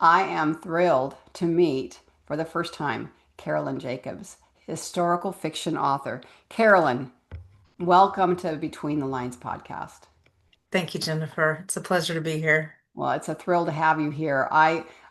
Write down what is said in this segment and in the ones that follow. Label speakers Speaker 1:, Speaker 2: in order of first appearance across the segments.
Speaker 1: I am thrilled to meet for the first time Carolyn Jacobs, historical fiction author. Carolyn, welcome to Between the Lines podcast.
Speaker 2: Thank you, Jennifer. It's a pleasure to be here.
Speaker 1: Well, it's a thrill to have you here.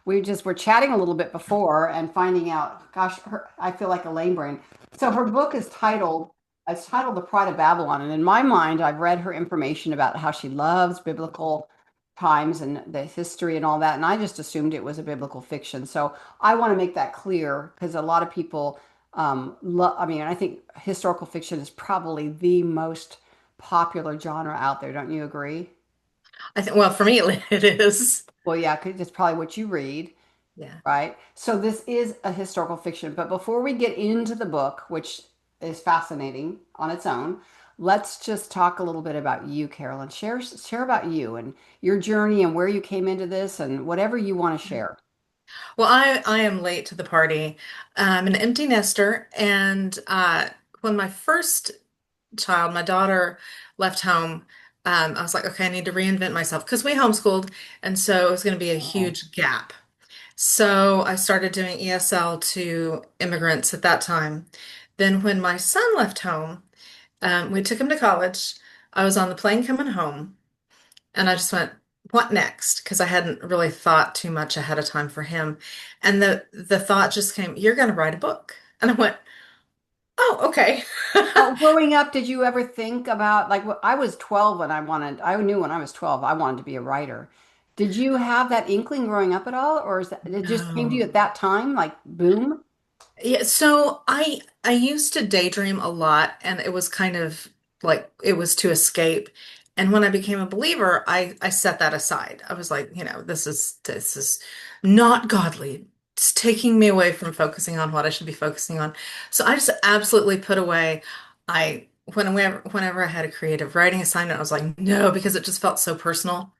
Speaker 1: We just were chatting a little bit before and finding out, gosh, I feel like a lame brain. So her book is titled The Pride of Babylon. And in my mind, I've read her information about how she loves biblical times and the history and all that. And I just assumed it was a biblical fiction. So I want to make that clear because a lot of people, I mean, I think historical fiction is probably the most popular genre out there. Don't you agree?
Speaker 2: I think, well, for me, it is.
Speaker 1: Well, yeah, 'cause it's probably what you read,
Speaker 2: Yeah.
Speaker 1: right? So this is a historical fiction. But before we get into the book, which is fascinating on its own, let's just talk a little bit about you, Carolyn. Share about you and your journey and where you came into this and whatever you want to share.
Speaker 2: Well, I am late to the party. I'm an empty nester, and when my first child, my daughter, left home, I was like, okay, I need to reinvent myself because we homeschooled, and so it was going to be a
Speaker 1: Oh,
Speaker 2: huge gap. So I started doing ESL to immigrants at that time. Then when my son left home, we took him to college. I was on the plane coming home. And I just went, what next? Because I hadn't really thought too much ahead of time for him. And the thought just came, you're going to write a book. And I went, oh, okay.
Speaker 1: well, growing up, did you ever think about like I was 12 when I knew when I was 12 I wanted to be a writer. Did you have that inkling growing up at all, or is that it just came to you
Speaker 2: No.
Speaker 1: at that time, like boom?
Speaker 2: Yeah, so I used to daydream a lot and it was kind of like it was to escape. And when I became a believer, I set that aside. I was like, this is not godly. It's taking me away from focusing on what I should be focusing on. So I just absolutely put away I whenever I had a creative writing assignment, I was like, no, because it just felt so personal.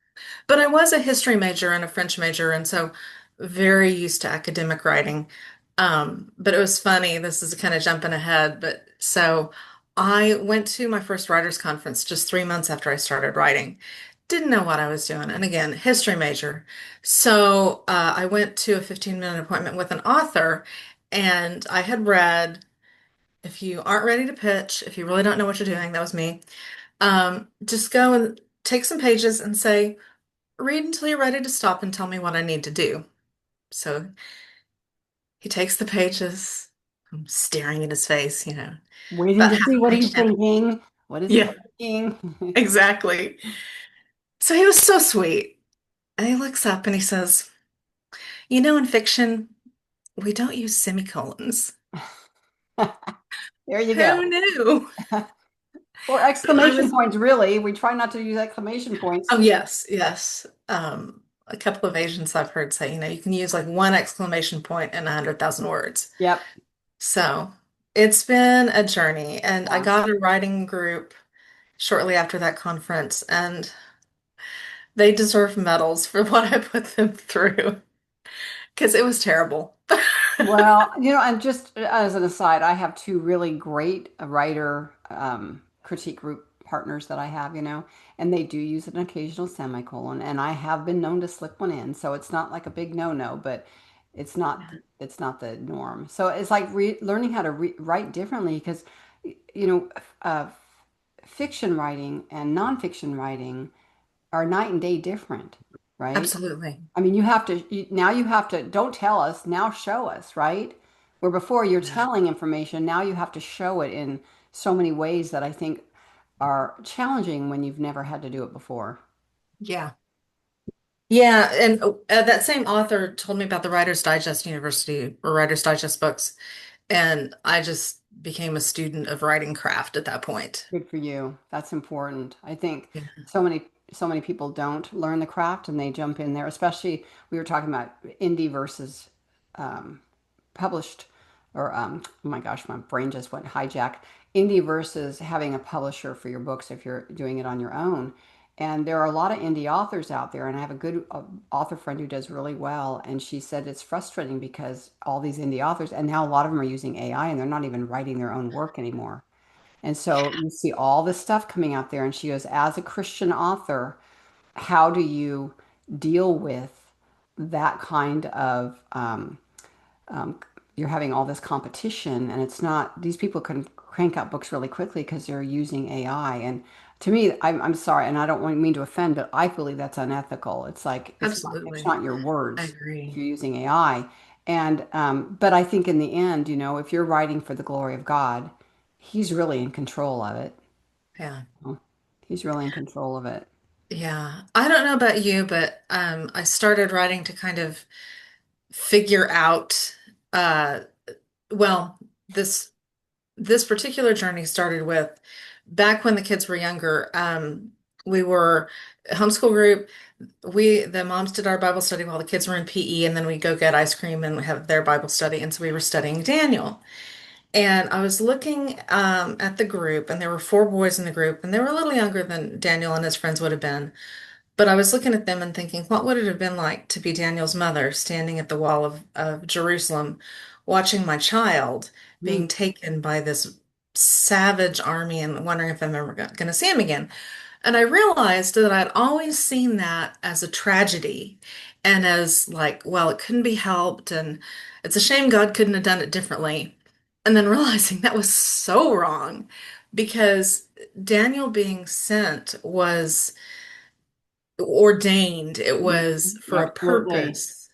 Speaker 2: But I was a history major and a French major, and so very used to academic writing. But it was funny. This is kind of jumping ahead, but so I went to my first writers conference just 3 months after I started writing. Didn't know what I was doing. And again, history major. So I went to a 15-minute appointment with an author, and I had read, if you aren't ready to pitch, if you really don't know what you're doing, that was me. Just go and take some pages and say, read until you're ready to stop and tell me what I need to do. So he takes the pages. I'm staring at his face,
Speaker 1: Waiting
Speaker 2: about
Speaker 1: to
Speaker 2: half
Speaker 1: see
Speaker 2: a
Speaker 1: what
Speaker 2: page
Speaker 1: he's
Speaker 2: down.
Speaker 1: thinking. What is he
Speaker 2: Yeah,
Speaker 1: thinking?
Speaker 2: exactly. So he was so sweet. And he looks up and he says, in fiction, we don't use semicolons.
Speaker 1: There you
Speaker 2: Who
Speaker 1: go.
Speaker 2: knew?
Speaker 1: Or
Speaker 2: But I
Speaker 1: exclamation
Speaker 2: was,
Speaker 1: points, really. We try not to use exclamation points.
Speaker 2: oh, yes, yes. A couple of Asians I've heard say, you can use like one exclamation point in 100,000 words.
Speaker 1: Yep.
Speaker 2: So it's been a journey. And I
Speaker 1: Yeah.
Speaker 2: got a writing group shortly after that conference, and they deserve medals for what I put them through because it was terrible.
Speaker 1: Well, and just as an aside, I have two really great writer critique group partners that I have, and they do use an occasional semicolon, and I have been known to slip one in, so it's not like a big no-no, but it's not the norm. So it's like learning how to write differently because, you know, uh, fiction writing and nonfiction writing are night and day different, right?
Speaker 2: Absolutely.
Speaker 1: I mean, now you have to, don't tell us, now show us, right? Where before you're
Speaker 2: Yeah.
Speaker 1: telling information, now you have to show it in so many ways that I think are challenging when you've never had to do it before.
Speaker 2: Yeah. Yeah. And that same author told me about the Writer's Digest University or Writer's Digest books. And I just became a student of writing craft at that point.
Speaker 1: Good for you. That's important. I think
Speaker 2: Yeah.
Speaker 1: so many people don't learn the craft and they jump in there, especially we were talking about indie versus um, published or oh my gosh, my brain just went hijack. Indie versus having a publisher for your books if you're doing it on your own. And there are a lot of indie authors out there, and I have a good author friend who does really well, and she said it's frustrating because all these indie authors, and now a lot of them are using AI, and they're not even writing their own work anymore. And so you see all this stuff coming out there, and she goes, as a Christian author, how do you deal with? that kind of um, you're having all this competition, and it's not, these people can crank out books really quickly because they're using AI. And to me, I'm sorry, and I don't want mean to offend, but I believe that's unethical. It's like it's
Speaker 2: Absolutely.
Speaker 1: not your
Speaker 2: I
Speaker 1: words if
Speaker 2: agree.
Speaker 1: you're using AI. And but I think in the end, if you're writing for the glory of God, He's really in control of it.
Speaker 2: Yeah.
Speaker 1: He's really in control of it.
Speaker 2: Yeah. I don't know about you, but I started writing to kind of figure out uh well, this particular journey started with back when the kids were younger. We were a homeschool group. The moms did our Bible study while the kids were in PE, and then we go get ice cream and have their Bible study. And so we were studying Daniel. And I was looking at the group, and there were four boys in the group, and they were a little younger than Daniel and his friends would have been. But I was looking at them and thinking, what would it have been like to be Daniel's mother standing at the wall of Jerusalem, watching my child
Speaker 1: Mm,
Speaker 2: being taken by this savage army and wondering if I'm ever going to see him again. And I realized that I'd always seen that as a tragedy and as like, well, it couldn't be helped. And it's a shame God couldn't have done it differently. And then realizing that was so wrong because Daniel being sent was ordained, it
Speaker 1: mhm.
Speaker 2: was for a
Speaker 1: Absolutely.
Speaker 2: purpose.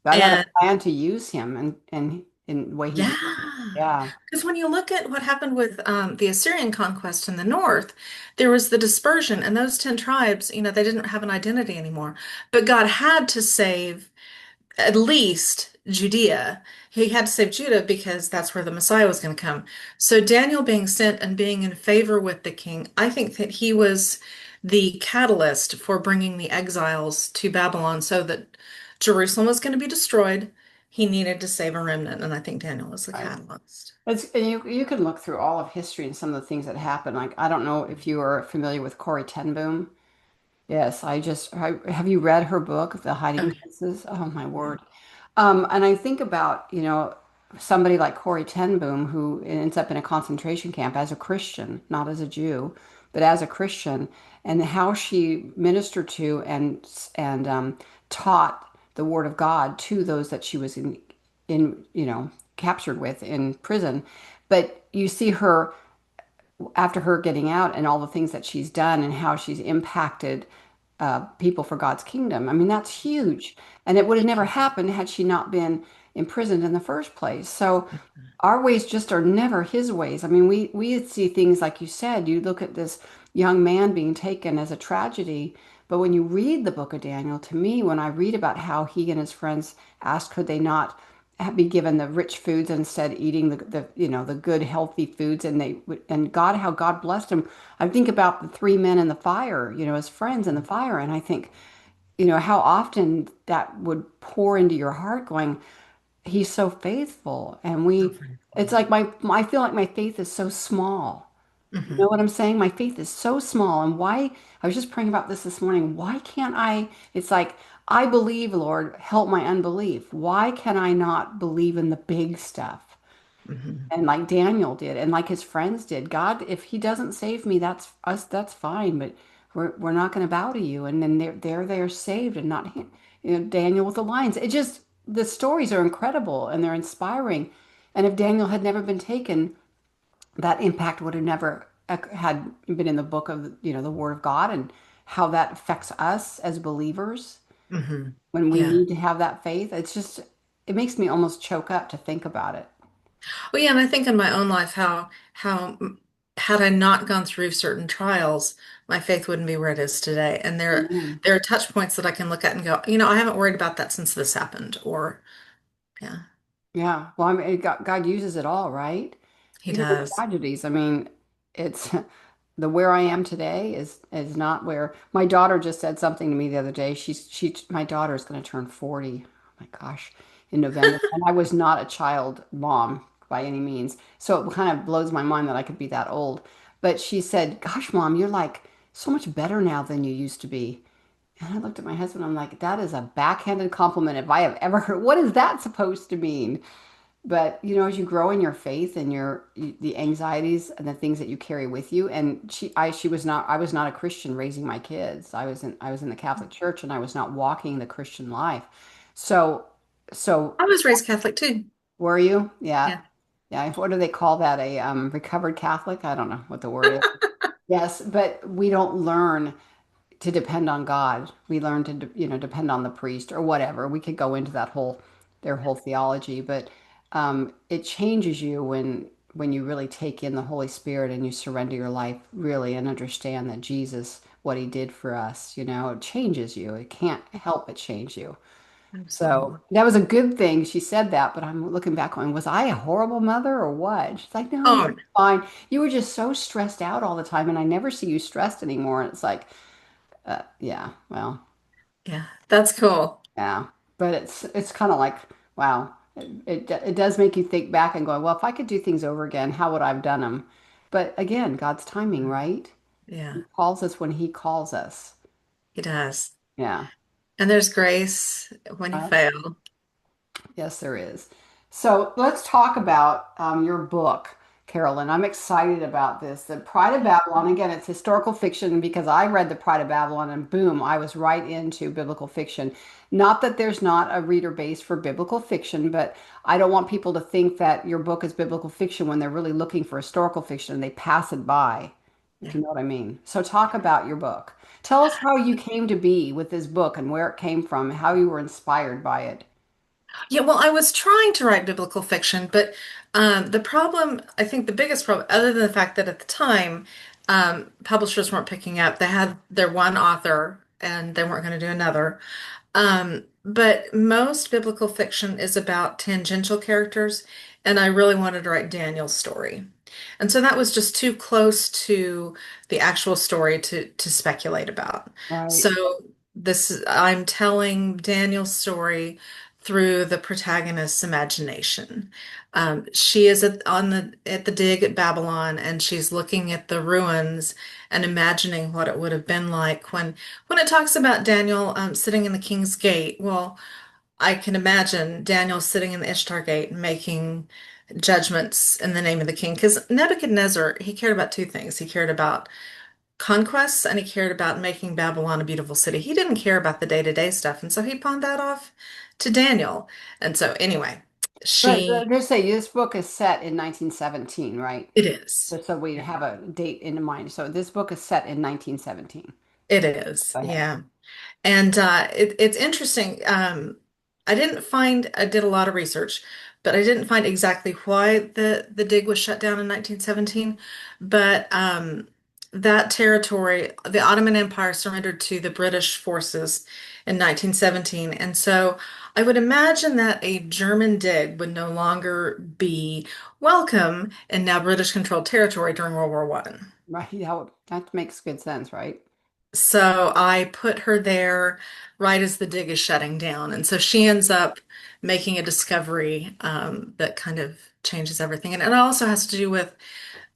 Speaker 1: God had a
Speaker 2: And
Speaker 1: plan to use him, and in the way he did.
Speaker 2: yeah,
Speaker 1: Yeah.
Speaker 2: because when you look at what happened with the Assyrian conquest in the north, there was the dispersion, and those 10 tribes, they didn't have an identity anymore. But God had to save at least Judea. He had to save Judah because that's where the Messiah was going to come. So Daniel being sent and being in favor with the king, I think that he was the catalyst for bringing the exiles to Babylon so that Jerusalem was going to be destroyed. He needed to save a remnant, and I think Daniel was the
Speaker 1: Right.
Speaker 2: catalyst.
Speaker 1: And you can look through all of history and some of the things that happened. Like I don't know if you are familiar with Corrie Ten Boom. Yes, have you read her book, The Hiding
Speaker 2: Oh,
Speaker 1: Places? Oh my
Speaker 2: yeah.
Speaker 1: word. And I think about, somebody like Corrie Ten Boom who ends up in a concentration camp as a Christian, not as a Jew, but as a Christian, and how she ministered to and taught the Word of God to those that she was in captured with in prison. But you see her after her getting out and all the things that she's done and how she's impacted people for God's kingdom. I mean, that's huge. And it would have never happened had she not been imprisoned in the first place. So our ways just are never his ways. I mean, we see things like you said, you look at this young man being taken as a tragedy, but when you read the book of Daniel, to me, when I read about how he and his friends asked could they not be given the rich foods and instead eating the good healthy foods and and God how God blessed him. I think about the three men in the fire, his friends in the fire, and I think, how often that would pour into your heart going, he's so faithful. And
Speaker 2: So
Speaker 1: it's like I feel like my faith is so small. You know
Speaker 2: hmm
Speaker 1: what I'm saying? My faith is so small. And why, I was just praying about this morning. Why can't I? It's like, I believe, Lord, help my unbelief. Why can I not believe in the big stuff?
Speaker 2: hmm
Speaker 1: And like Daniel did, and like his friends did. God, if he doesn't save me, that's fine, but we're not going to bow to you. And then they're saved and not him. Daniel with the lions. It just the stories are incredible and they're inspiring. And if Daniel had never been taken, that impact would have never had been in the book of the Word of God and how that affects us as believers
Speaker 2: hmm
Speaker 1: when we
Speaker 2: Yeah.
Speaker 1: need to have that faith. It makes me almost choke up to think about it.
Speaker 2: Well, yeah, and I think in my own life had I not gone through certain trials, my faith wouldn't be where it is today. And
Speaker 1: Amen.
Speaker 2: there are touch points that I can look at and go, I haven't worried about that since this happened. Or yeah,
Speaker 1: Yeah. Well, I mean, God uses it all, right?
Speaker 2: he
Speaker 1: Even the
Speaker 2: does.
Speaker 1: tragedies. I mean, it's the where I am today is not where my daughter just said something to me the other day. My daughter is going to turn 40. Oh my gosh, in November. And I was not a child mom by any means. So it kind of blows my mind that I could be that old. But she said, "Gosh, Mom, you're like so much better now than you used to be." And I looked at my husband. I'm like, "That is a backhanded compliment if I have ever heard. What is that supposed to mean?" But as you grow in your faith and the anxieties and the things that you carry with you, and she was not, I was not a Christian raising my kids. I was in the Catholic Church and I was not walking the Christian life. So, so
Speaker 2: I was raised Catholic too.
Speaker 1: were you? Yeah.
Speaker 2: Yeah.
Speaker 1: Yeah. What do they call that? A recovered Catholic? I don't know what the word is. Yes, but we don't learn to depend on God. We learn to, depend on the priest or whatever. We could go into that their whole theology, but it changes you when you really take in the Holy Spirit and you surrender your life really and understand that Jesus, what he did for us, it changes you. It can't help but change you. So
Speaker 2: Absolutely.
Speaker 1: that was a good thing she said that, but I'm looking back going, was I a horrible mother or what? She's like, no, you're
Speaker 2: Oh,
Speaker 1: fine. You were just so stressed out all the time, and I never see you stressed anymore. And it's like, yeah, well,
Speaker 2: yeah. That's cool.
Speaker 1: yeah, but it's kind of like, wow, it does make you think back and go, well, if I could do things over again, how would I have done them? But again, God's timing, right?
Speaker 2: Yeah,
Speaker 1: He calls us when he calls us.
Speaker 2: he does.
Speaker 1: Yeah.
Speaker 2: And there's grace when you
Speaker 1: Right.
Speaker 2: fail.
Speaker 1: Yes, there is. So let's talk about your book, Carolyn. I'm excited about this. The Pride of Babylon. Again, it's historical fiction because I read The Pride of Babylon and boom, I was right into biblical fiction. Not that there's not a reader base for biblical fiction, but I don't want people to think that your book is biblical fiction when they're really looking for historical fiction and they pass it by, if
Speaker 2: Yeah.
Speaker 1: you know what I mean. So talk about your book. Tell us how you came to be with this book and where it came from, how you were inspired by it.
Speaker 2: Yeah, well, I was trying to write biblical fiction, but the problem, I think the biggest problem, other than the fact that at the time, publishers weren't picking up, they had their one author and they weren't going to do another. But most biblical fiction is about tangential characters, and I really wanted to write Daniel's story. And so that was just too close to the actual story to speculate about.
Speaker 1: Right.
Speaker 2: So I'm telling Daniel's story through the protagonist's imagination. She is at the dig at Babylon, and she's looking at the ruins and imagining what it would have been like when it talks about Daniel sitting in the king's gate. Well, I can imagine Daniel sitting in the Ishtar gate making judgments in the name of the king. Because Nebuchadnezzar, he cared about two things. He cared about conquests and he cared about making Babylon a beautiful city. He didn't care about the day-to-day stuff. And so he pawned that off to Daniel. And so, anyway,
Speaker 1: But
Speaker 2: she,
Speaker 1: just say this book is set in 1917, right?
Speaker 2: it is.
Speaker 1: Just so we
Speaker 2: Yeah,
Speaker 1: have a date in mind. So this book is set in 1917.
Speaker 2: it is.
Speaker 1: Go ahead.
Speaker 2: Yeah. And it's interesting. I did a lot of research, but I didn't find exactly why the dig was shut down in 1917. But that territory, the Ottoman Empire surrendered to the British forces in 1917. And so I would imagine that a German dig would no longer be welcome in now British controlled territory during World War One.
Speaker 1: Right. That makes good sense, right?
Speaker 2: So I put her there right as the dig is shutting down. And so she ends up making a discovery that kind of changes everything. And it also has to do with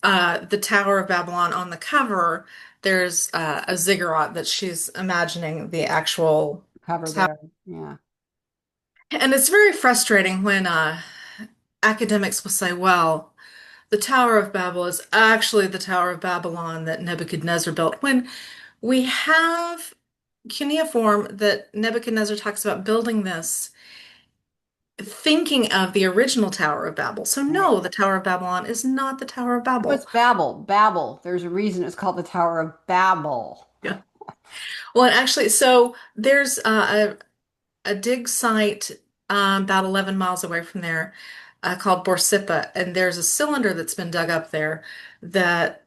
Speaker 2: the Tower of Babylon on the cover. There's a ziggurat that she's imagining the actual
Speaker 1: Cover
Speaker 2: tower.
Speaker 1: there. Yeah.
Speaker 2: And it's very frustrating when academics will say, well, the Tower of Babel is actually the Tower of Babylon that Nebuchadnezzar built, when we have cuneiform that Nebuchadnezzar talks about building this, thinking of the original Tower of Babel. So
Speaker 1: Right.
Speaker 2: no, the Tower of Babylon is not the Tower of
Speaker 1: What's
Speaker 2: Babel.
Speaker 1: Babel? Babel. There's a reason it's called the Tower of Babel.
Speaker 2: Yeah. Well, and actually, so there's a dig site about 11 miles away from there called Borsippa, and there's a cylinder that's been dug up there that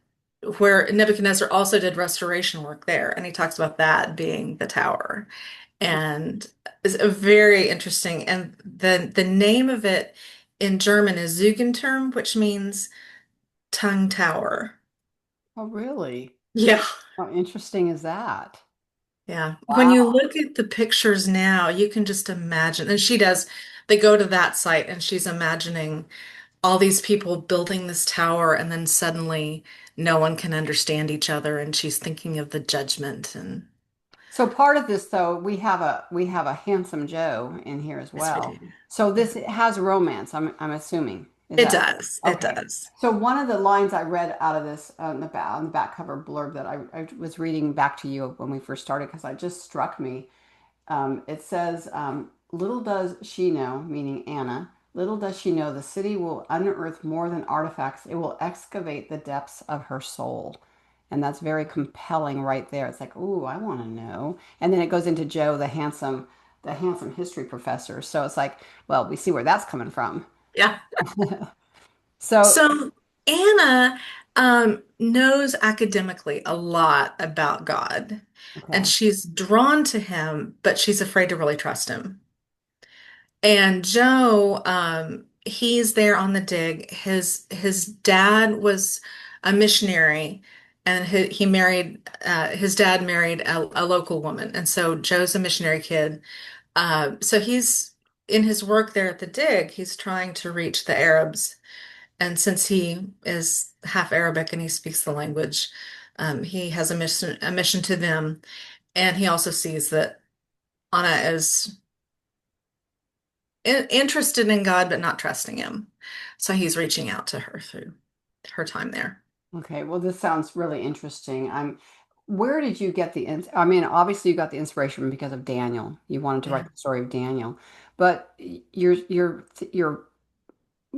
Speaker 2: where Nebuchadnezzar also did restoration work there, and he talks about that being the tower. And it's a very interesting. And the name of it in German is Zugenturm, which means tongue tower.
Speaker 1: Oh, really?
Speaker 2: Yeah.
Speaker 1: How interesting is that?
Speaker 2: Yeah. When you
Speaker 1: Wow.
Speaker 2: look at the pictures now, you can just imagine. And she does, they go to that site and she's imagining all these people building this tower, and then suddenly no one can understand each other. And she's thinking of the judgment. And
Speaker 1: So part of this, though, we have a handsome Joe in here as
Speaker 2: yes, we
Speaker 1: well.
Speaker 2: do.
Speaker 1: So
Speaker 2: Yeah.
Speaker 1: this has romance. I'm assuming. Is
Speaker 2: It
Speaker 1: that
Speaker 2: does. It
Speaker 1: okay?
Speaker 2: does.
Speaker 1: So one of the lines I read out of this on the back cover blurb that I was reading back to you when we first started because it just struck me. It says. little does she know, meaning Anna, little does she know the city will unearth more than artifacts. It will excavate the depths of her soul. And that's very compelling right there. It's like, ooh, I want to know. And then it goes into Joe, the handsome history professor. So it's like, well, we see where that's coming from.
Speaker 2: Yeah.
Speaker 1: So,
Speaker 2: So Anna knows academically a lot about God, and
Speaker 1: okay.
Speaker 2: she's drawn to him, but she's afraid to really trust him. And Joe, he's there on the dig. His dad was a missionary, and he married. His dad married a local woman, and so Joe's a missionary kid. So he's in his work there at the dig. He's trying to reach the Arabs, and since he is half Arabic and he speaks the language, he has a mission to them. And he also sees that Anna is interested in God, but not trusting him. So he's reaching out to her through her time there.
Speaker 1: Okay, well, this sounds really interesting. Where did you get I mean, obviously you got the inspiration because of Daniel. You wanted to write
Speaker 2: Yeah.
Speaker 1: the story of Daniel, but you're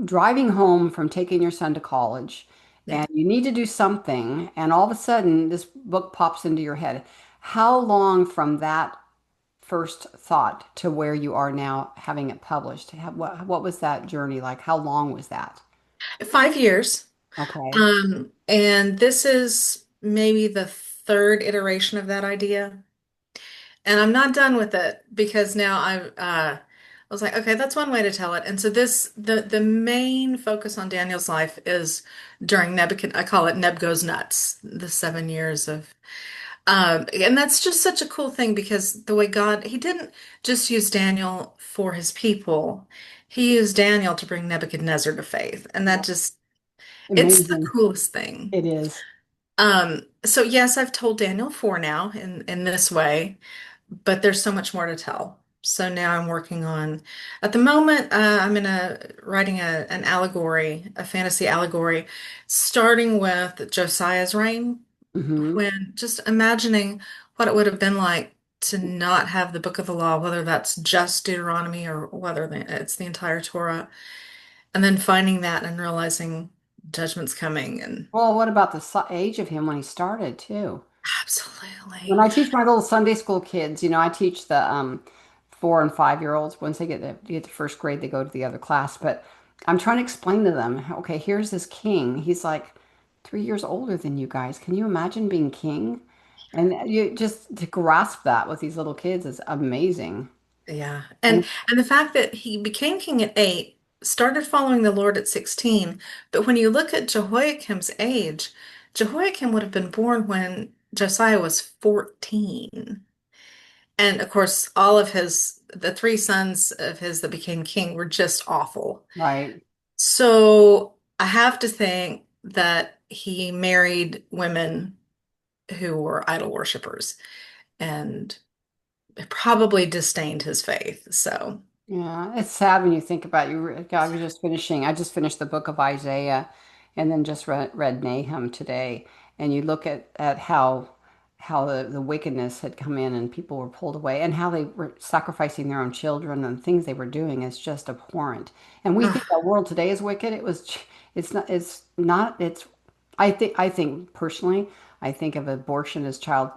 Speaker 1: driving home from taking your son to college,
Speaker 2: Yeah.
Speaker 1: and you need to do something, and all of a sudden this book pops into your head. How long from that first thought to where you are now having it published? What was that journey like? How long was that?
Speaker 2: 5 years.
Speaker 1: Okay.
Speaker 2: And this is maybe the third iteration of that idea. And I'm not done with it because now I was like, okay, that's one way to tell it. And so the main focus on Daniel's life is during Nebuchadnezzar. I call it Neb goes nuts, the 7 years of and that's just such a cool thing because the way God, he didn't just use Daniel for his people. He used Daniel to bring Nebuchadnezzar to faith. And that just, it's the
Speaker 1: Amazing.
Speaker 2: coolest thing.
Speaker 1: It is.
Speaker 2: So yes, I've told Daniel 4 now in this way, but there's so much more to tell. So now I'm working on, at the moment, I'm writing an allegory, a fantasy allegory, starting with Josiah's reign,
Speaker 1: Hmm.
Speaker 2: when just imagining what it would have been like to not have the book of the law, whether that's just Deuteronomy or whether it's the entire Torah, and then finding that and realizing judgment's coming and
Speaker 1: Well, what about the age of him when he started too? When
Speaker 2: absolutely.
Speaker 1: I teach my little Sunday school kids, I teach the 4 and 5 year olds. Once they get to first grade, they go to the other class. But I'm trying to explain to them, okay, here's this king. He's like 3 years older than you guys. Can you imagine being king? And you just to grasp that with these little kids is amazing.
Speaker 2: Yeah.
Speaker 1: And
Speaker 2: And the fact that he became king at 8, started following the Lord at 16, but when you look at Jehoiakim's age, Jehoiakim would have been born when Josiah was 14. And of course, the 3 sons of his that became king were just awful.
Speaker 1: right,
Speaker 2: So I have to think that he married women who were idol worshippers and probably disdained his faith. So,
Speaker 1: yeah, it's sad when you think about I just finished the book of Isaiah, and then just read Nahum today, and you look at how the wickedness had come in and people were pulled away, and how they were sacrificing their own children and things they were doing is just abhorrent. And we think
Speaker 2: ugh,
Speaker 1: our world today is wicked. It's not. I think personally, I think of abortion as child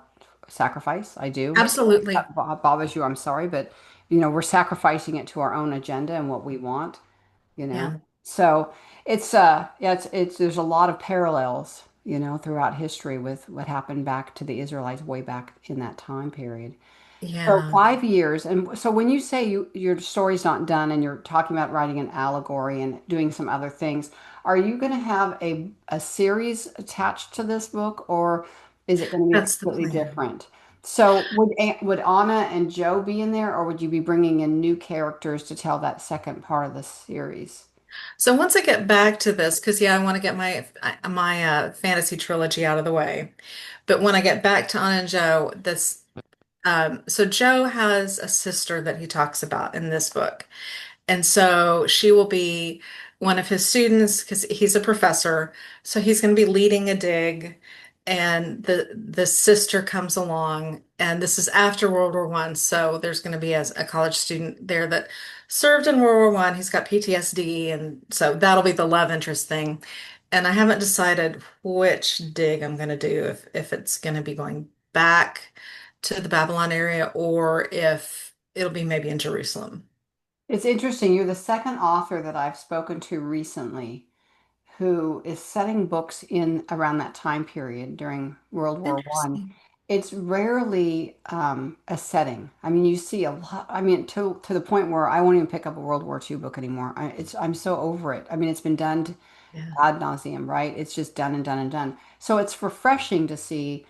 Speaker 1: sacrifice. I do. If
Speaker 2: absolutely.
Speaker 1: that bothers you, I'm sorry, but we're sacrificing it to our own agenda and what we want, you know.
Speaker 2: Yeah.
Speaker 1: So yeah, it's there's a lot of parallels, throughout history with what happened back to the Israelites way back in that time period. So
Speaker 2: Yeah.
Speaker 1: 5 years. And so when you say your story's not done and you're talking about writing an allegory and doing some other things, are you going to have a series attached to this book, or is it going to be
Speaker 2: That's the
Speaker 1: completely
Speaker 2: plan.
Speaker 1: different? So would Anna and Joe be in there, or would you be bringing in new characters to tell that second part of the series?
Speaker 2: So once I get back to this, because yeah, I want to get my fantasy trilogy out of the way. But when I get back to Anna and Joe, this so Joe has a sister that he talks about in this book. And so she will be one of his students because he's a professor. So he's going to be leading a dig. and the sister comes along, and this is after World War One, so there's going to be a college student there that served in World War One. He's got PTSD, and so that'll be the love interest thing. And I haven't decided which dig I'm going to do, if it's going to be going back to the Babylon area or if it'll be maybe in Jerusalem.
Speaker 1: It's interesting. You're the second author that I've spoken to recently who is setting books in around that time period during World War One.
Speaker 2: Interesting.
Speaker 1: It's rarely a setting. I mean, you see a lot. I mean, to the point where I won't even pick up a World War II book anymore. I'm so over it. I mean, it's been done
Speaker 2: Yeah.
Speaker 1: ad nauseum, right? It's just done and done and done. So it's refreshing to see.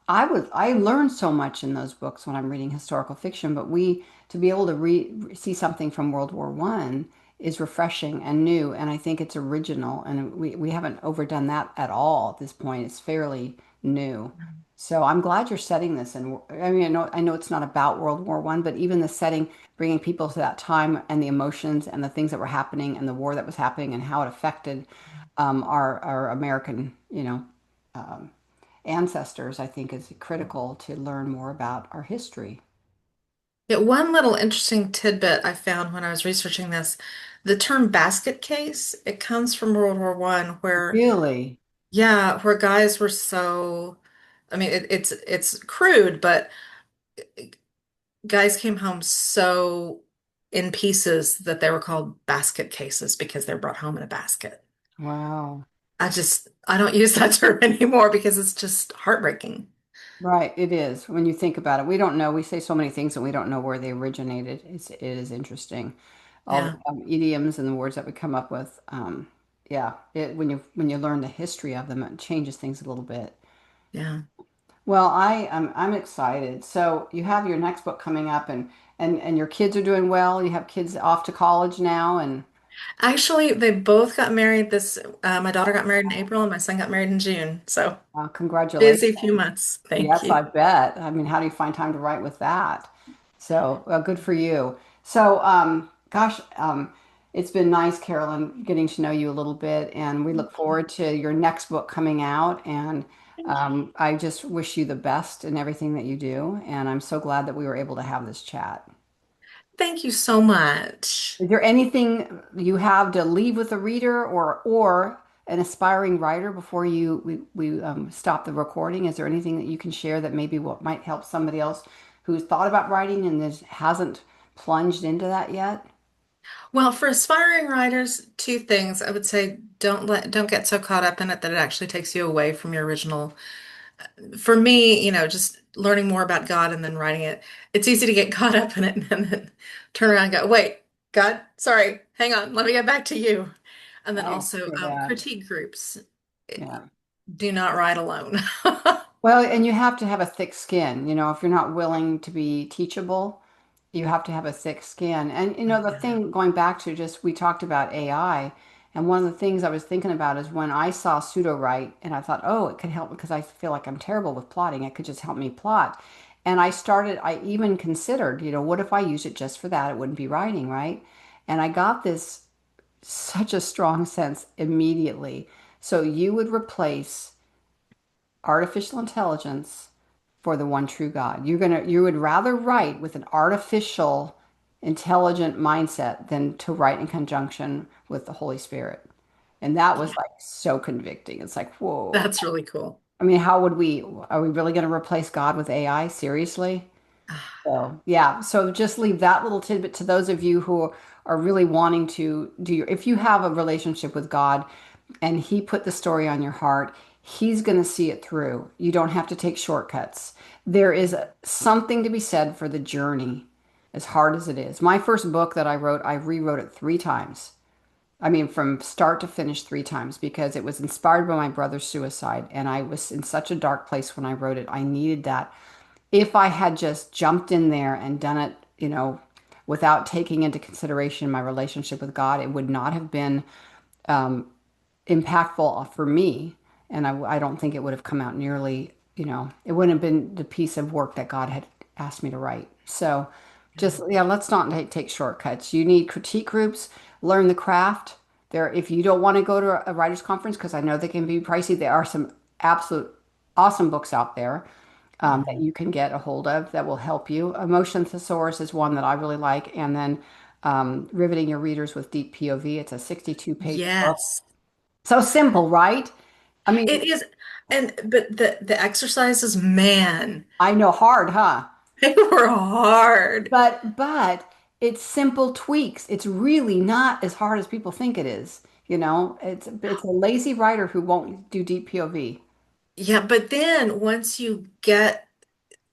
Speaker 1: I learned so much in those books when I'm reading historical fiction, but we to be able to see something from World War One is refreshing and new, and I think it's original, and we haven't overdone that at all at this point. It's fairly new. So I'm glad you're setting this, and I mean, I know it's not about World War One, but even the setting, bringing people to that time and the emotions and the things that were happening and the war that was happening and how it affected our American, um, ancestors, I think is critical to learn more about our history.
Speaker 2: Yeah, one little interesting tidbit I found when I was researching this, the term basket case, it comes from World War One, where
Speaker 1: Really?
Speaker 2: yeah, where guys were so, I mean, it's crude, but guys came home so in pieces that they were called basket cases because they're brought home in a basket.
Speaker 1: Wow.
Speaker 2: I don't use that term anymore because it's just heartbreaking.
Speaker 1: Right, it is. When you think about it, we don't know. We say so many things and we don't know where they originated. It is interesting. All the
Speaker 2: Yeah,
Speaker 1: idioms and the words that we come up with. Yeah, when you learn the history of them, it changes things a little bit.
Speaker 2: yeah.
Speaker 1: Well, I'm excited. So you have your next book coming up, and your kids are doing well. You have kids off to college now, and
Speaker 2: Actually, they both got married my daughter got married in April and my son got married in June. So
Speaker 1: congratulations.
Speaker 2: busy few months. Thank
Speaker 1: Yes,
Speaker 2: you.
Speaker 1: I bet. I mean, how do you find time to write with that? So, well, good for you. So, gosh, it's been nice, Carolyn, getting to know you a little bit, and we look forward to your next book coming out. And I just wish you the best in everything that you do. And I'm so glad that we were able to have this chat.
Speaker 2: Thank you so much.
Speaker 1: Is there anything you have to leave with a reader or an aspiring writer before we stop the recording? Is there anything that you can share that maybe what might help somebody else who's thought about writing and hasn't plunged into that yet?
Speaker 2: Well, for aspiring writers, two things. I would say don't get so caught up in it that it actually takes you away from your original. For me, just learning more about God and then writing it, it's easy to get caught up in it and then turn around and go, wait, God, sorry, hang on, let me get back to you. And then
Speaker 1: I
Speaker 2: also
Speaker 1: hear that.
Speaker 2: critique groups.
Speaker 1: Yeah.
Speaker 2: Do not write alone.
Speaker 1: Well, and you have to have a thick skin. If you're not willing to be teachable, you have to have a thick skin. And the
Speaker 2: Yeah.
Speaker 1: thing going back to just we talked about AI, and one of the things I was thinking about is when I saw pseudo write, and I thought, oh, it could help because I feel like I'm terrible with plotting. It could just help me plot. And I even considered, what if I used it just for that? It wouldn't be writing, right? And I got this such a strong sense immediately. So you would replace artificial intelligence for the one true God. You would rather write with an artificial intelligent mindset than to write in conjunction with the Holy Spirit. And that was
Speaker 2: Yeah,
Speaker 1: like so convicting. It's like, whoa.
Speaker 2: that's really cool.
Speaker 1: I mean, are we really going to replace God with AI? Seriously?
Speaker 2: Ah,
Speaker 1: So, yeah. So just leave that little tidbit to those of you who are really wanting to if you have a relationship with God and He put the story on your heart, He's going to see it through. You don't have to take shortcuts. There is something to be said for the journey, as hard as it is. My first book that I wrote, I rewrote it 3 times. I mean, from start to finish 3 times because it was inspired by my brother's suicide. And I was in such a dark place when I wrote it. I needed that if I had just jumped in there and done it, without taking into consideration my relationship with God, it would not have been impactful for me. And I don't think it would have come out nearly, it wouldn't have been the piece of work that God had asked me to write. So just, yeah, let's not take shortcuts. You need critique groups, learn the craft. If you don't want to go to a writer's conference, because I know they can be pricey, there are some absolute awesome books out there that
Speaker 2: Mhm.
Speaker 1: you can get a hold of that will help you. Emotion Thesaurus is one that I really like, and then Riveting Your Readers with Deep POV. It's a 62-page book.
Speaker 2: Yes,
Speaker 1: So simple, right? I mean,
Speaker 2: it is. And but the exercises, man,
Speaker 1: I know hard, huh?
Speaker 2: they were hard.
Speaker 1: But it's simple tweaks. It's really not as hard as people think it is. You know, it's a lazy writer who won't do deep POV.
Speaker 2: Yeah, but then once you get,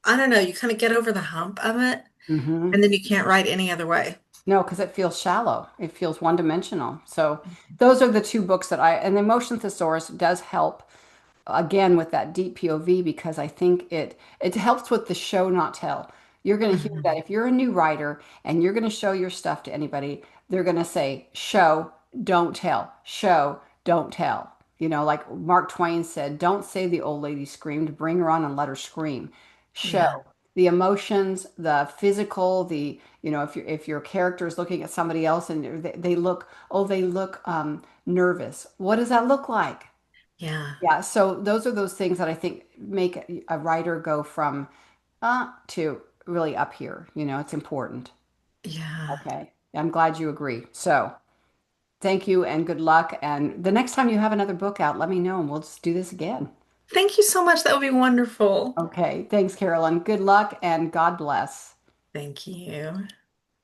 Speaker 2: I don't know, you kind of get over the hump of it,
Speaker 1: Hmm.
Speaker 2: and then you can't write any other way.
Speaker 1: No, because it feels shallow. It feels one-dimensional. So those are the two books that and the Emotion Thesaurus does help again with that deep POV because I think it helps with the show not tell. You're going to hear that
Speaker 2: Mhm.
Speaker 1: if you're a new writer and you're going to show your stuff to anybody, they're going to say show, don't tell. Show, don't tell. You know, like Mark Twain said, don't say the old lady screamed, bring her on and let her scream.
Speaker 2: Yeah,
Speaker 1: Show the emotions, the physical, the if your character is looking at somebody else and they look, oh, they look nervous. What does that look like?
Speaker 2: yeah,
Speaker 1: Yeah, so those are those things that I think make a writer go from to really up here. You know, it's important.
Speaker 2: yeah.
Speaker 1: Okay. I'm glad you agree. So thank you and good luck. And the next time you have another book out, let me know and we'll just do this again.
Speaker 2: Thank you so much. That would be wonderful.
Speaker 1: Okay. Thanks, Carolyn. Good luck and God bless.
Speaker 2: Thank you.